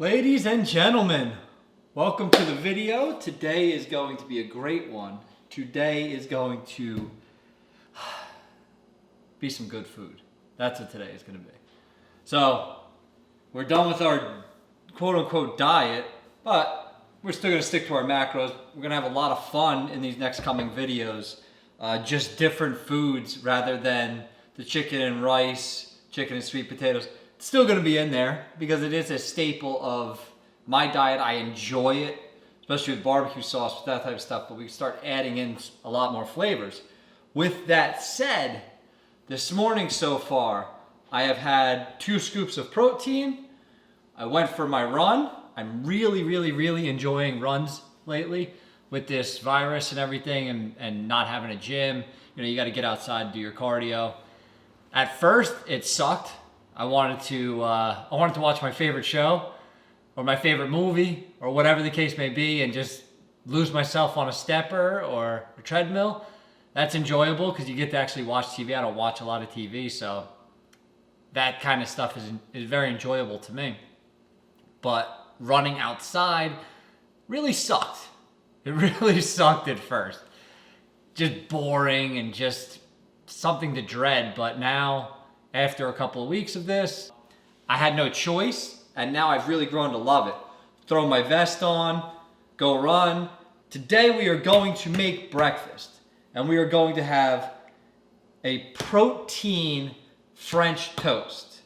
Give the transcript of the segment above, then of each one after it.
Ladies and gentlemen, welcome to the video. Today is going to be a great one. Today is going to be some good food. That's what today is going to be. So, we're done with our quote-unquote diet, but we're still going to stick to our macros. We're going to have a lot of fun in these next coming videos. Just different foods rather than the chicken and rice, chicken and sweet potatoes. It's still going to be in there because it is a staple of my diet. I enjoy it, especially with barbecue sauce, with that type of stuff, but we start adding in a lot more flavors. With that said, this morning so far, I have had 2 scoops of protein. I went for my run. I'm really enjoying runs lately with this virus and everything and not having a gym. You know, you got to get outside and do your cardio. At first, it sucked. I wanted to watch my favorite show or my favorite movie or whatever the case may be and just lose myself on a stepper or a treadmill. That's enjoyable because you get to actually watch TV. I don't watch a lot of TV, so that kind of stuff is very enjoyable to me. But running outside really sucked. It really sucked at first. Just boring and just something to dread. But now, after a couple of weeks of this, I had no choice, and now I've really grown to love it. Throw my vest on, go run. Today we are going to make breakfast, and we are going to have a protein French toast.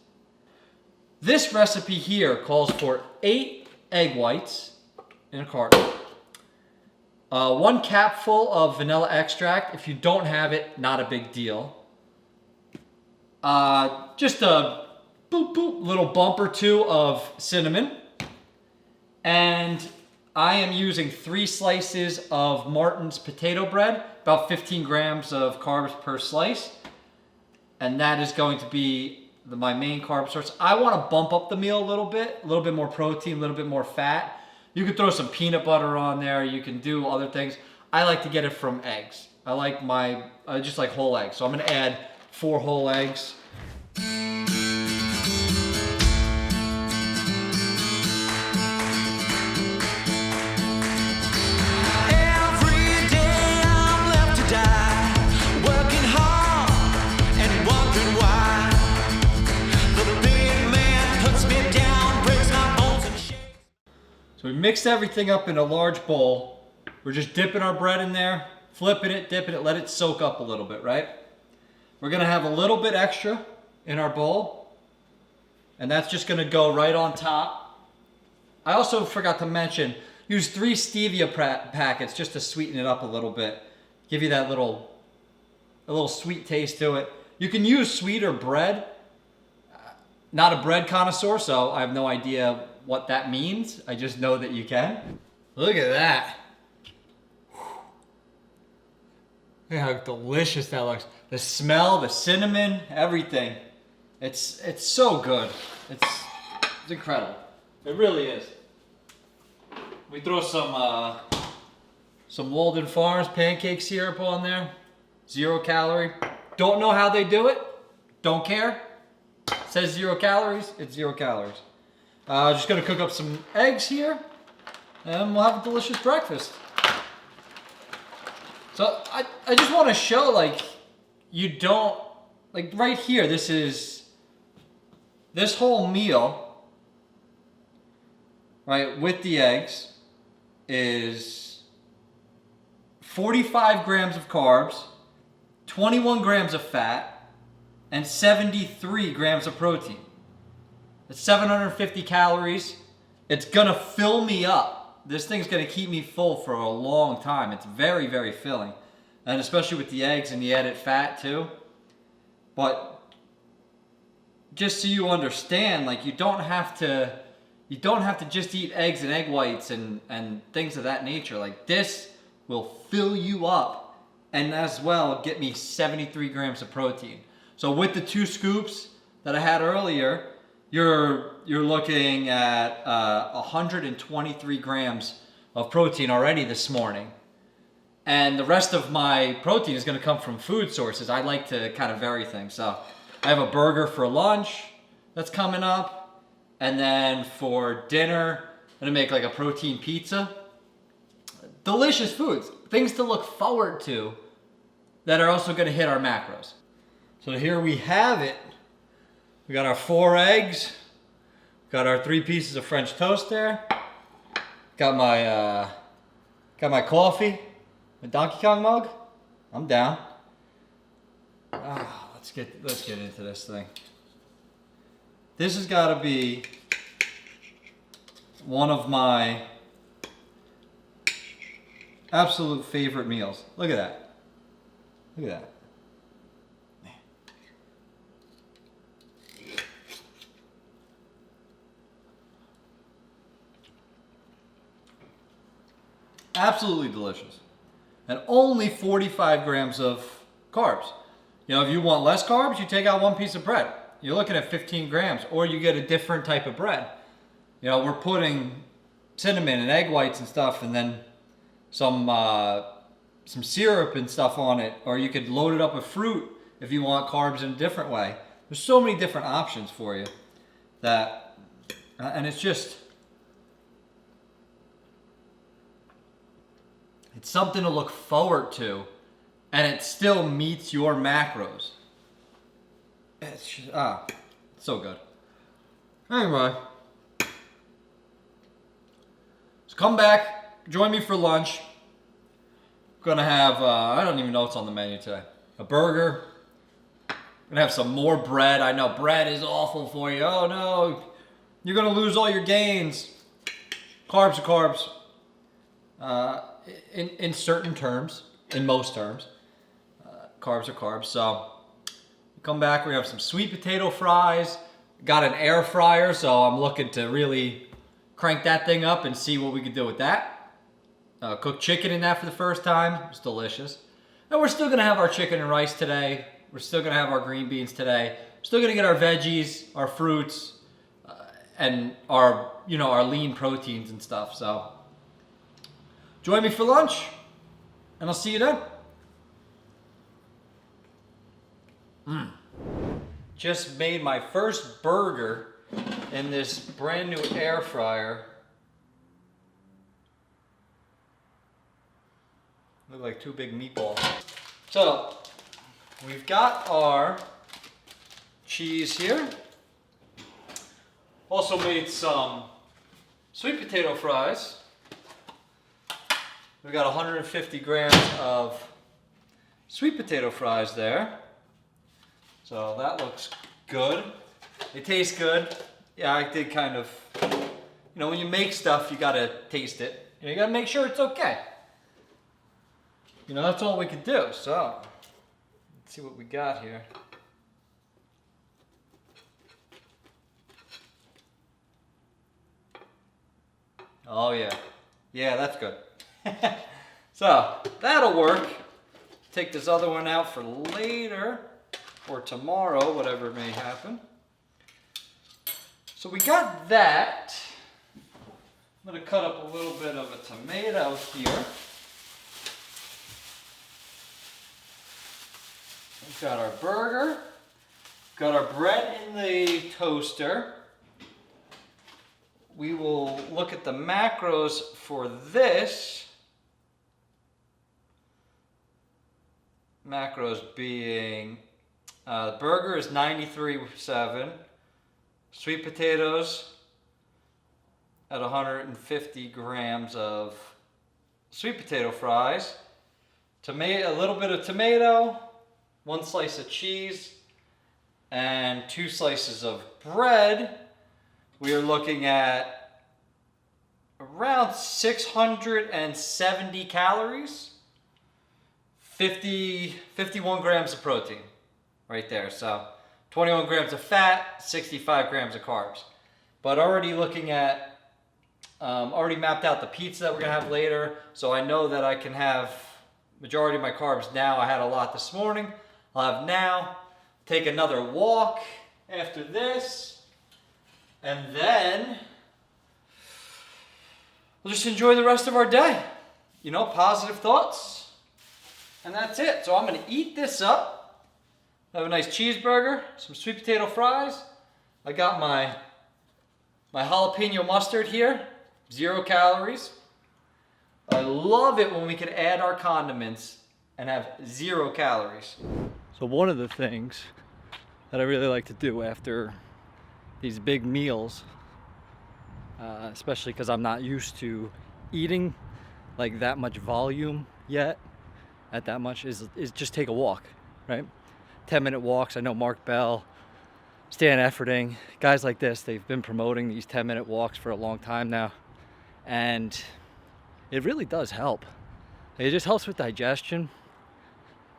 This recipe here calls for 8 egg whites in a carton, 1 capful of vanilla extract. If you don't have it, not a big deal. Just a little bump or 2 of cinnamon. And I am using 3 slices of Martin's potato bread, about 15 grams of carbs per slice. And that is going to be my main carb source. I want to bump up the meal a little bit more protein, a little bit more fat. You could throw some peanut butter on there. You can do other things. I like to get it from eggs. I just like whole eggs. So I'm going to add 4 whole eggs. So we mixed everything up in a large bowl. We're just dipping our bread in there, flipping it, dipping it, let it soak up a little bit, right? We're gonna have a little bit extra in our bowl, and that's just gonna go right on top. I also forgot to mention, use 3 stevia packets just to sweeten it up a little bit. Give you that a little sweet taste to it. You can use sweeter bread. Not a bread connoisseur, so I have no idea what that means. I just know that you can. Look at that. Look how delicious that looks. The smell, the cinnamon, everything. It's so good. It's incredible. It really is. We throw some Walden Farms pancake syrup on there. 0 calorie. Don't know how they do it. Don't care. Says 0 calories, it's 0 calories. Just gonna cook up some eggs here, and we'll have a delicious breakfast. So I just want to show, like, you don't, like right here, this whole meal, right, with the eggs is 45 grams of carbs, 21 grams of fat, and 73 grams of protein. It's 750 calories. It's gonna fill me up. This thing's gonna keep me full for a long time. It's very filling. And especially with the eggs and the added fat too. But just so you understand, like, you don't have to just eat eggs and egg whites and things of that nature. Like, this will fill you up and as well get me 73 grams of protein. So with the 2 scoops that I had earlier, you're looking at 123 grams of protein already this morning. And the rest of my protein is going to come from food sources. I like to kind of vary things. So I have a burger for lunch that's coming up. And then for dinner, I'm gonna make like a protein pizza. Delicious foods, things to look forward to that are also gonna hit our macros. So here we have it. We got our 4 eggs, got our 3 pieces of French toast there, got my coffee, my Donkey Kong mug. I'm down. Let's get into this thing. This has got to be one of my absolute favorite meals. Look at that. Look at that. Absolutely delicious. And only 45 grams of carbs. You know, if you want less carbs, you take out 1 piece of bread. You're looking at 15 grams, or you get a different type of bread. You know, we're putting cinnamon and egg whites and stuff, and then some syrup and stuff on it, or you could load it up with fruit if you want carbs in a different way. There's so many different options for you that, and it's just, it's something to look forward to, and it still meets your macros. It's just, so good. Anyway, so come back, join me for lunch. Gonna have, I don't even know what's on the menu today. A burger. Gonna have some more bread. I know bread is awful for you. Oh no, you're gonna lose all your gains. Carbs are carbs. In certain terms, in most terms, carbs are carbs. So come back, we're gonna have some sweet potato fries. Got an air fryer, so I'm looking to really crank that thing up and see what we can do with that. Cooked chicken in that for the first time. It's delicious. And we're still gonna have our chicken and rice today. We're still gonna have our green beans today. We're still gonna get our veggies, our fruits, and our, you know, our lean proteins and stuff. So join me for lunch, and I'll see you then. Just made my first burger in this brand new air fryer. Look like 2 big meatballs. So we've got our cheese here. Also made some sweet potato fries. We got 150 grams of sweet potato fries there. So that looks good. They taste good. Yeah, I did kind of, you know, when you make stuff, you gotta taste it. You gotta make sure it's okay. You know, that's all we could do. So, let's see what we got here. Oh yeah. Yeah, that's good. So, that'll work. Take this other one out for later, or tomorrow, whatever may happen. So we got that. I'm gonna cut up a little bit of a tomato here. We've got our burger, got our bread in the toaster. We will look at the macros for this. Macros being, the burger is 93.7, sweet potatoes at 150 grams of sweet potato fries, tomato, a little bit of tomato, 1 slice of cheese, and 2 slices of bread. We are looking at around 670 calories, 51 grams of protein right there. So 21 grams of fat, 65 grams of carbs. But already looking at, already mapped out the pizza that we're gonna have later. So I know that I can have majority of my carbs now. I had a lot this morning. I'll have now, take another walk after this, and then we'll just enjoy the rest of our day. You know, positive thoughts, and that's it. So I'm gonna eat this up. I have a nice cheeseburger, some sweet potato fries. I got my My jalapeno mustard here, 0 calories. I love it when we can add our condiments and have 0 calories. So one of the things that I really like to do after these big meals, especially because I'm not used to eating like that much volume yet, at that much, is just take a walk, right? 10-minute walks. I know Mark Bell, Stan Efferding, guys like this, they've been promoting these 10-minute walks for a long time now. And it really does help. It just helps with digestion.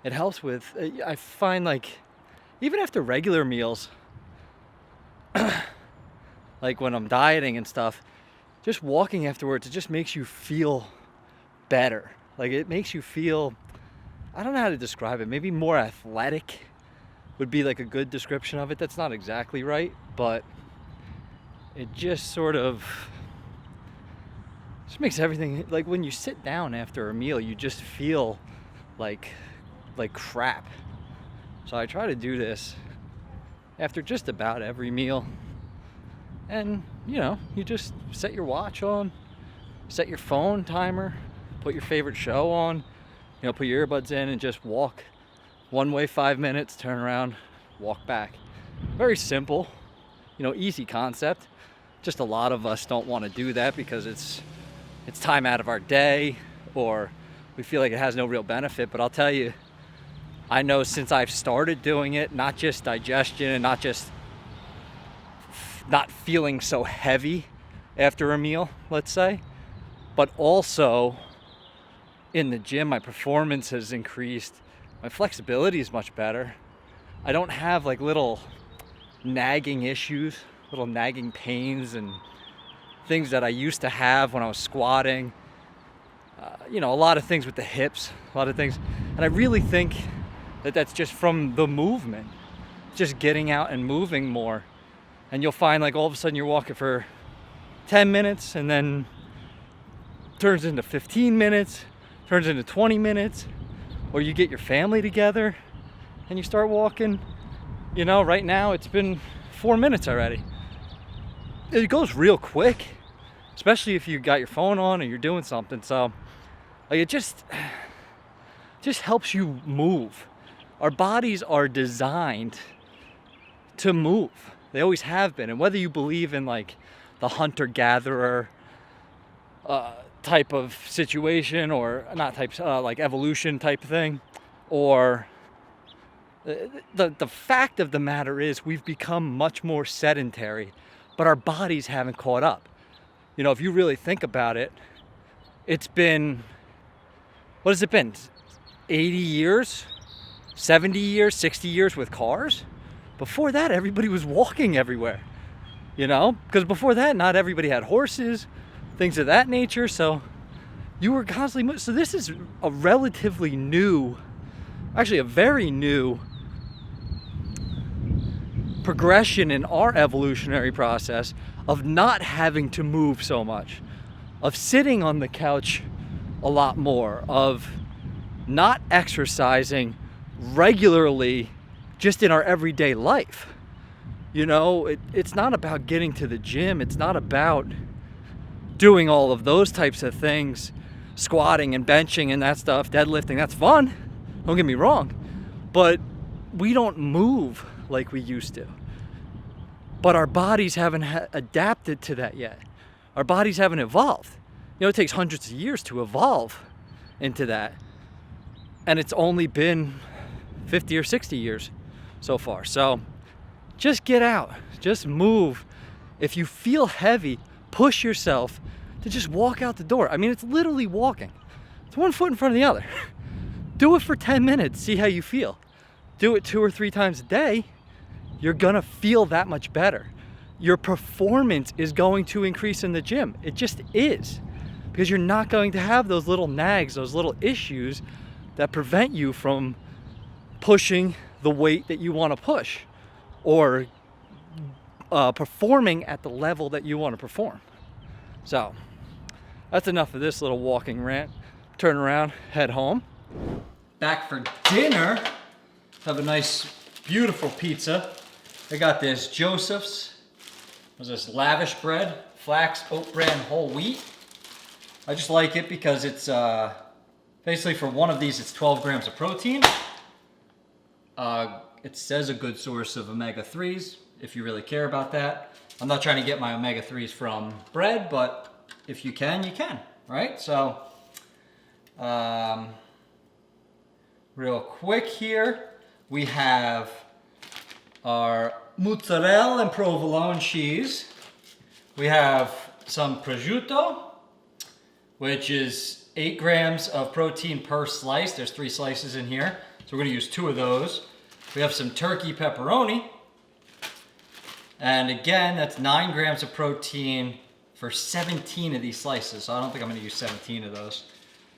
It helps with, I find like, even after regular meals, like when I'm dieting and stuff, just walking afterwards, it just makes you feel better. Like it makes you feel, I don't know how to describe it, maybe more athletic would be like a good description of it. That's not exactly right, but it just sort of just makes everything, like when you sit down after a meal, you just feel like crap. So I try to do this after just about every meal. And you know, you just set your watch on, set your phone timer, put your favorite show on, you know, put your earbuds in and just walk one way 5 minutes, turn around, walk back. Very simple, you know, easy concept. Just a lot of us don't want to do that because it's time out of our day, or we feel like it has no real benefit. But I'll tell you, I know since I've started doing it, not just digestion and not just not feeling so heavy after a meal, let's say, but also in the gym, my performance has increased. My flexibility is much better. I don't have like little nagging issues, little nagging pains and things that I used to have when I was squatting. You know, a lot of things with the hips, a lot of things. And I really think that that's just from the movement, just getting out and moving more. And you'll find like all of a sudden you're walking for 10 minutes and then turns into 15 minutes, turns into 20 minutes. Or you get your family together and you start walking. You know, right now it's been 4 minutes already. It goes real quick, especially if you got your phone on and you're doing something. So like it just helps you move. Our bodies are designed to move. They always have been. And whether you believe in like the hunter-gatherer type of situation, or not types, like evolution type thing, or the fact of the matter is we've become much more sedentary, but our bodies haven't caught up. You know, if you really think about it, it's been, what has it been? 80 years, 70 years, 60 years with cars? Before that, everybody was walking everywhere, you know? Because before that, not everybody had horses, things of that nature. So you were constantly, so this is a relatively new, actually a very new progression in our evolutionary process of not having to move so much, of sitting on the couch a lot more, of not exercising regularly just in our everyday life. You know, it's not about getting to the gym. It's not about doing all of those types of things, squatting and benching and that stuff, deadlifting. That's fun, don't get me wrong, but we don't move like we used to. But our bodies haven't adapted to that yet. Our bodies haven't evolved. You know, it takes hundreds of years to evolve into that. And it's only been 50 or 60 years so far. So just get out, just move. If you feel heavy, push yourself to just walk out the door. I mean, it's literally walking. It's one foot in front of the other. Do it for 10 minutes, see how you feel. Do it 2 or 3 times a day. You're gonna feel that much better. Your performance is going to increase in the gym. It just is. Because you're not going to have those little nags, those little issues that prevent you from pushing the weight that you want to push, or performing at the level that you want to perform. So that's enough of this little walking rant. Turn around, head home. Back for dinner. Have a nice, beautiful pizza. I got this Joseph's What's this? Lavish bread, flax, oat bran, whole wheat. I just like it because it's basically for one of these, it's 12 grams of protein. It says a good source of omega-3s, if you really care about that. I'm not trying to get my omega-3s from bread, but if you can, right? So, real quick here, we have our mozzarella and provolone cheese. We have some prosciutto, which is 8 grams of protein per slice. There's 3 slices in here, so we're gonna use 2 of those. We have some turkey pepperoni, and again, that's 9 grams of protein for 17 of these slices, so I don't think I'm gonna use 17 of those.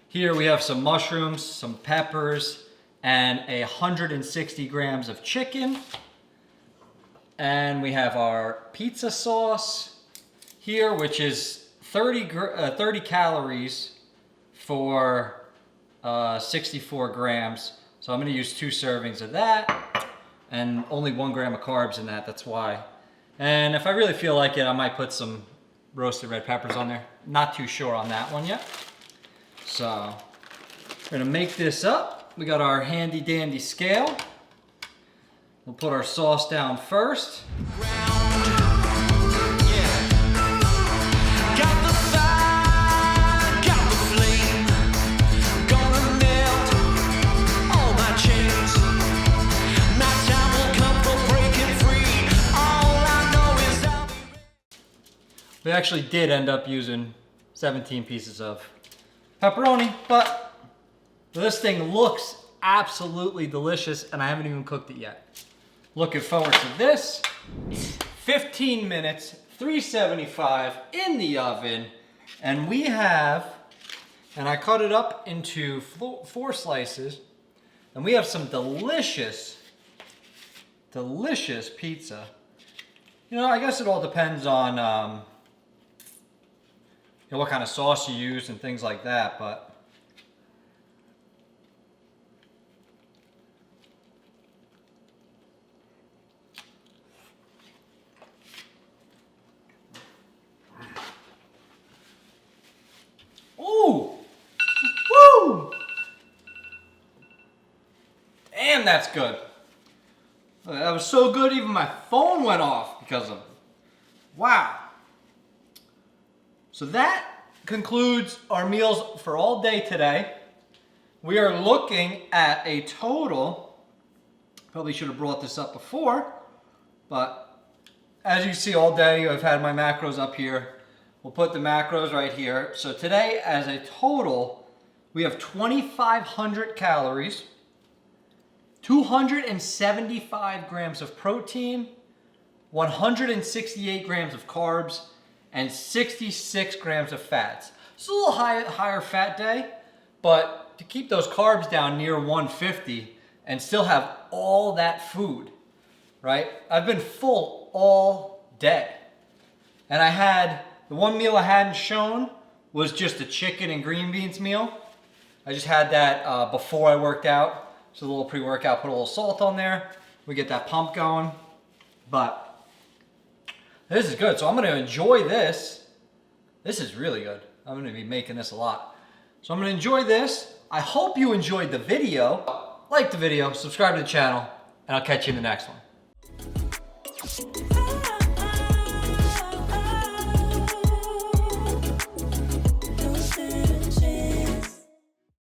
Here we have some mushrooms, some peppers, and 160 grams of chicken. And we have our pizza sauce here, which is 30 calories for 64 grams. So I'm gonna use 2 servings of that, and only 1 gram of carbs in that, that's why. And if I really feel like it, I might put some roasted red peppers on there. Not too sure on that one yet. So we're gonna make this up. We got our handy dandy scale. We'll put our sauce down first. We actually did end up using 17 pieces of pepperoni, but this thing looks absolutely delicious and I haven't even cooked it yet. Looking forward to this. 15 minutes, 375 in the oven, and we have, and I cut it up into 4 slices, and we have some delicious pizza. You know, I guess it all depends on you know, what kind of sauce you use and things like that, but ooh! Woo! Damn, that's good. That was so good, even my phone went off because of it. Wow. So that concludes our meals for all day today. We are looking at a total, probably should have brought this up before, but as you see all day, I've had my macros up here. We'll put the macros right here. So today, as a total, we have 2,500 calories, 275 grams of protein, 168 grams of carbs, and 66 grams of fats. It's a little higher fat day, but to keep those carbs down near 150 and still have all that food, right? I've been full all day. And I had, the one meal I hadn't shown was just a chicken and green beans meal. I just had that before I worked out. So a little pre-workout, put a little salt on there. We get that pump going, but this is good, so I'm gonna enjoy this. This is really good. I'm gonna be making this a lot. So I'm gonna enjoy this. I hope you enjoyed the video. Like the video, subscribe to the channel, and I'll catch you in the next one.